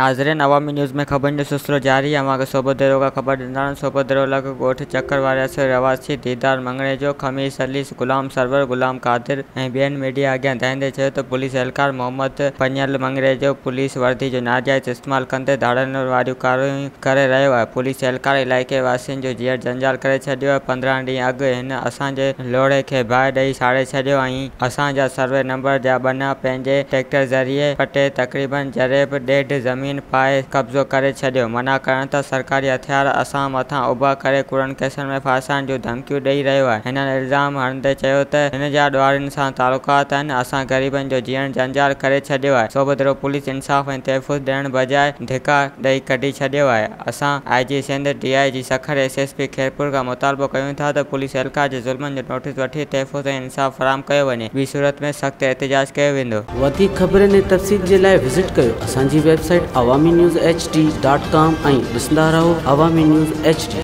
नाज़रीन, अवामी न्यूज़ में ख़बर जो सिलसिलो जारी है। अमां सूबो दरोगा ख़बर ॾींदा सूबो दरोगा ॻोठ चक्कर वारे रवासी दीदार मंगणे जो खमीस अली, गुलाम सरवर, गुलाम कादिर ऐं ॿियनि मीडिया अॻियां दहिंदे चयो त पुलिस एहलकार मोहम्मद पनियल मंगणे जो पुलिस वर्दी जो नाजाइज़ इस्तेमालु कंदे धाड़नि वारियूं कार्रवाइयूं करे रहियो आहे। पुलिस एहलकार इलाइक़े वासियुनि जो जीअर जंजाल करे छॾियो आहे। 15 ॾींहं अॻु हिन असांजे लोड़े खे बाहि ॾेई साड़े छॾियो ऐं असांजा सर्वे नंबर जा बना पंहिंजे ट्रैक्टर ज़रिए पटे तक़रीबन जरेब ॾेढ ज़मीन पाए कब्ज़ो करे छॾियो। मना करण त सरकारी हथियार असां मथां उभा करे कूड़नि केसनि में फासण जूं धमकियूं ॾेई रहियो आहे। हिननि इल्ज़ाम हणंदे चयो त हिन जा ॾुआरियुनि सां तालुकात आहिनि। असां ग़रीबनि जो जीअण जंजाल करे छॾियो आहे। सूबो दरो पुलिस इंसाफ़ ऐं तहफ़ुज़ ॾियण बजाए धिका ॾेई कढी छॾियो आहे। असां IG Sindh DIG Sukkur SSP Khairpur खां मुतालबो कयूं था त पुलिस एहलकार जे ज़ुल्मनि जो नोटिस वठी तहफ़ुज़ ऐं इंसाफ़ फ़राहम कयो वञे। ॿी सूरत में सख़्त एहतिजाज कयो वेंदो। वधीक ख़बरनि ऐं तफ़सील जे लाइ विज़िट कयो असांजी वेबसाइट awami news hd.com ऐं ॾिसंदा रहो अवामी न्यूज़ HD।